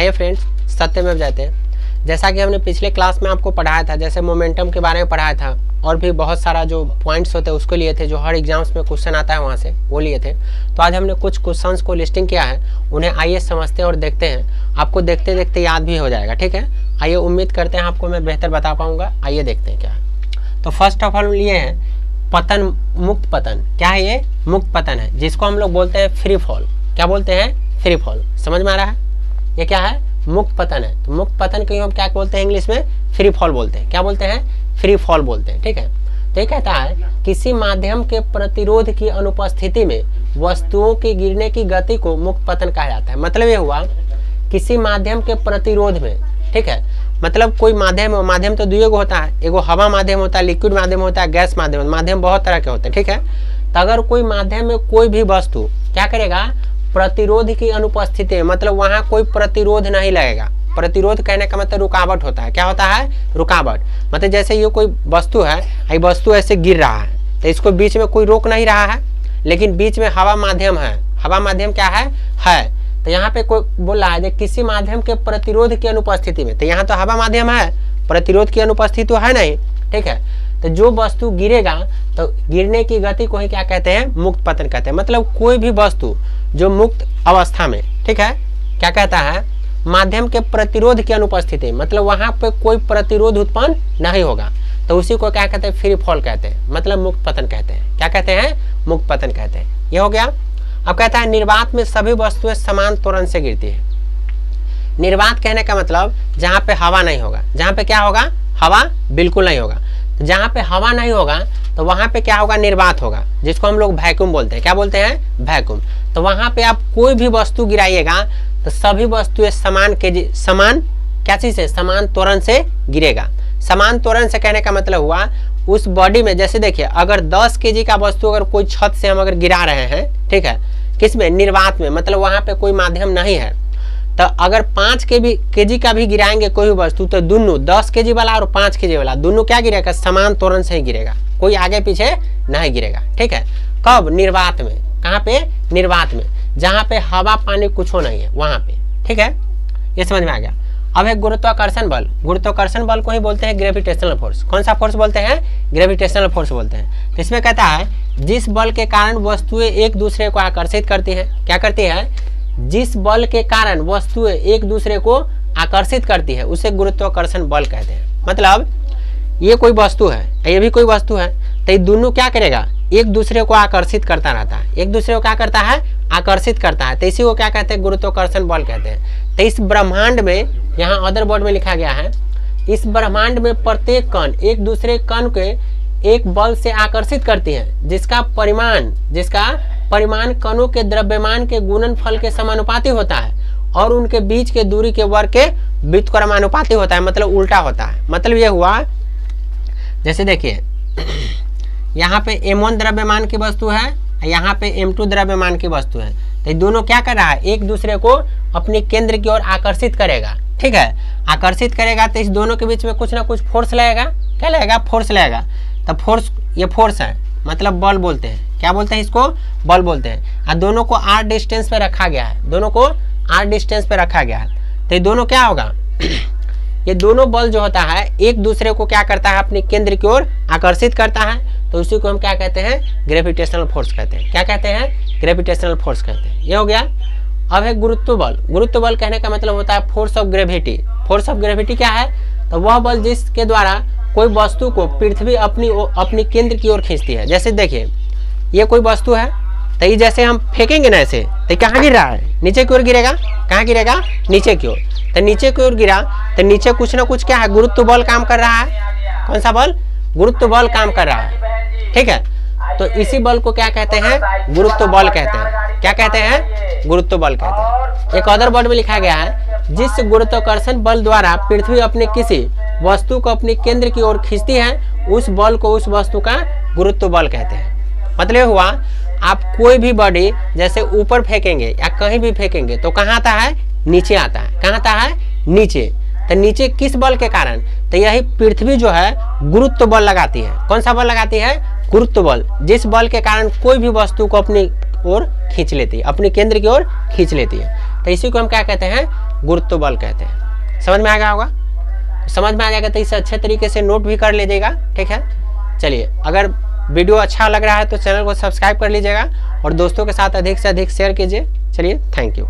आइए फ्रेंड्स, सत्यमेव जयते। जैसा कि हमने पिछले क्लास में आपको पढ़ाया था, जैसे मोमेंटम के बारे में पढ़ाया था और भी बहुत सारा जो पॉइंट्स होते हैं उसको लिए थे, जो हर एग्जाम्स में क्वेश्चन आता है वहाँ से वो लिए थे। तो आज हमने कुछ क्वेश्चंस को लिस्टिंग किया है, उन्हें आइए समझते हैं और देखते हैं। आपको देखते देखते याद भी हो जाएगा, ठीक है। आइए, उम्मीद करते हैं आपको मैं बेहतर बता पाऊँगा। आइए देखते हैं क्या है। तो फर्स्ट ऑफ ऑल ये है पतन, मुक्त पतन। क्या है ये? मुक्त पतन है, जिसको हम लोग बोलते हैं फ्री फॉल। क्या बोलते हैं? Free fall. समझ में आ रहा है? ये क्या है? मुक्त पतन है। तो मुक्त पतन को हम क्या बोलते हैं इंग्लिश में? फ्री फॉल बोलते हैं। क्या बोलते हैं? फ्री फॉल बोलते हैं, ठीक है। तो ये कहता है किसी माध्यम के प्रतिरोध की अनुपस्थिति में वस्तुओं के गिरने की गति को मुक्त पतन कहा जाता है। मतलब ये हुआ किसी माध्यम के प्रतिरोध में, ठीक है। मतलब कोई माध्यम तो दुइगो होता है, एगो हवा माध्यम होता है, लिक्विड माध्यम होता है, गैस माध्यम। माध्यम बहुत तरह के होते हैं, ठीक है। तो अगर कोई माध्यम में कोई भी वस्तु क्या करेगा? प्रतिरोध की अनुपस्थिति में, मतलब वहां कोई प्रतिरोध नहीं लगेगा। प्रतिरोध कहने का मतलब रुकावट होता है। क्या होता है? रुकावट। मतलब जैसे ये कोई वस्तु है, ये वस्तु ऐसे गिर रहा है तो इसको बीच में कोई रोक नहीं रहा है, लेकिन बीच में हवा माध्यम है। हवा माध्यम क्या है? तो यहाँ पे कोई बोल रहा है किसी माध्यम के प्रतिरोध की अनुपस्थिति में, तो यहाँ तो हवा माध्यम है, प्रतिरोध की अनुपस्थिति तो है नहीं, ठीक है। तो जो वस्तु गिरेगा तो गिरने की गति को ही क्या कहते हैं? मुक्त पतन कहते हैं। मतलब कोई भी वस्तु जो मुक्त अवस्था में, ठीक है, क्या कहता है? माध्यम के प्रतिरोध की अनुपस्थिति, मतलब वहां पे कोई प्रतिरोध उत्पन्न नहीं होगा, तो उसी को क्या कहते हैं? फ्री फॉल कहते हैं, मतलब मुक्त पतन कहते हैं। क्या कहते हैं? मुक्त पतन कहते हैं। ये हो गया। अब कहता है निर्वात में सभी वस्तुएं समान त्वरण से गिरती है। निर्वात कहने का मतलब जहाँ पे हवा नहीं होगा। जहाँ पे क्या होगा? हवा बिल्कुल नहीं होगा। तो जहाँ पे हवा नहीं होगा तो वहां पे क्या होगा? निर्वात होगा, जिसको हम लोग वैक्यूम बोलते हैं। क्या बोलते हैं? वैक्यूम। तो वहां पे आप कोई भी वस्तु गिराइएगा तो सभी वस्तुएं समान क्या चीज से? समान त्वरण से गिरेगा। समान त्वरण से कहने का मतलब हुआ उस बॉडी में, जैसे देखिए अगर 10 kg का वस्तु अगर कोई छत से हम अगर गिरा रहे हैं, ठीक है, किसमें? निर्वात में, मतलब वहां पे कोई माध्यम नहीं है। तो अगर 5 kg का भी गिराएंगे कोई भी वस्तु, तो दोनों 10 kg वाला और 5 kg वाला दोनों क्या गिरेगा? समान त्वरण से ही गिरेगा, कोई आगे पीछे नहीं गिरेगा, ठीक है। कब? निर्वात में। कहाँ पे? निर्वात में, जहाँ पे हवा पानी कुछ नहीं है वहां पे, ठीक है। ये समझ में आ गया। अब है गुरुत्वाकर्षण बल। गुरुत्वाकर्षण बल को ही बोलते हैं ग्रेविटेशनल फोर्स। कौन सा फोर्स बोलते हैं? ग्रेविटेशनल फोर्स बोलते हैं। तो इसमें कहता है जिस बल के कारण वस्तुएं एक दूसरे को आकर्षित करती हैं। क्या करती है? जिस बल के कारण वस्तुएं एक दूसरे को आकर्षित करती है उसे गुरुत्वाकर्षण बल कहते हैं। मतलब ये कोई वस्तु है, ये भी कोई वस्तु है, तो ये दोनों क्या करेगा? एक दूसरे को आकर्षित करता रहता है। एक दूसरे को क्या करता है? आकर्षित करता है। तो इसी को क्या कहते हैं? गुरुत्वाकर्षण बल कहते हैं। तो इस ब्रह्मांड में, यहाँ अदर बोर्ड में लिखा गया है, इस ब्रह्मांड में प्रत्येक कण एक दूसरे कण के एक बल से आकर्षित करती है, जिसका परिमाण कणों के द्रव्यमान के गुणनफल के समानुपाती होता है और उनके बीच के दूरी के वर्ग के व्युत्क्रमानुपाती होता है। मतलब उल्टा होता है। मतलब ये हुआ, जैसे देखिए यहाँ पे m1 द्रव्यमान की वस्तु है, यहाँ पे m2 द्रव्यमान की वस्तु है, तो दोनों क्या कर रहा है? एक दूसरे को अपने केंद्र की ओर आकर्षित करेगा, ठीक है। आकर्षित करेगा तो इस दोनों के बीच में कुछ ना कुछ फोर्स लगेगा। क्या लगेगा? फोर्स लगेगा। तो फोर्स, ये फोर्स है, मतलब बल बोलते हैं। क्या बोलते हैं इसको? बल बोलते हैं। और दोनों को r डिस्टेंस पे रखा गया है। दोनों को r डिस्टेंस पे रखा गया है। तो ये दोनों क्या होगा? ये दोनों बल जो होता है एक दूसरे को क्या करता है? अपने केंद्र की ओर आकर्षित करता है। तो उसी को हम क्या कहते हैं? ग्रेविटेशनल फोर्स कहते हैं। क्या कहते हैं? ग्रेविटेशनल फोर्स कहते हैं। ये हो गया। अब है गुरुत्व बल। गुरुत्व बल कहने का मतलब होता है force of gravity. Force of gravity क्या है? तो वह बल जिसके द्वारा कोई वस्तु को पृथ्वी अपनी केंद्र की ओर खींचती है। जैसे देखिए ये कोई वस्तु है, तो ये जैसे हम फेंकेंगे ना ऐसे, तो कहाँ गिर रहा है? नीचे की ओर गिरेगा। कहाँ गिरेगा? नीचे की ओर। तो नीचे की ओर गिरा तो नीचे कुछ ना कुछ क्या है? गुरुत्व बल काम कर रहा है। कौन सा बल? गुरुत्व बल काम कर रहा है, ठीक है। तो इसी बल को क्या कहते हैं? गुरुत्व बल कहते हैं। क्या कहते हैं? गुरुत्व बल कहते हैं। एक अदर वर्ड में लिखा गया है जिस गुरुत्वाकर्षण बल द्वारा पृथ्वी अपने किसी वस्तु को अपने केंद्र की ओर खींचती है, उस बल को उस वस्तु का गुरुत्व बल कहते हैं। मतलब हुआ आप कोई भी बॉडी जैसे ऊपर फेंकेंगे या कहीं भी फेंकेंगे तो कहाँ आता है? नीचे आता है। कहाँ आता है? नीचे। तो नीचे किस बल के कारण? तो यही पृथ्वी जो है गुरुत्व बल लगाती है। कौन सा बल लगाती है? गुरुत्व बल। जिस बल के कारण कोई भी वस्तु को अपनी ओर खींच लेती है, अपने केंद्र की ओर खींच लेती है। तो इसी को हम क्या कहते हैं? गुरुत्व बल कहते हैं। समझ में आ गया होगा? समझ में आ जाएगा तो इसे अच्छे तरीके से नोट भी कर लीजिएगा, ठीक है। चलिए, अगर वीडियो अच्छा लग रहा है तो चैनल को सब्सक्राइब कर लीजिएगा और दोस्तों के साथ अधिक से अधिक शेयर कीजिए। चलिए, थैंक यू।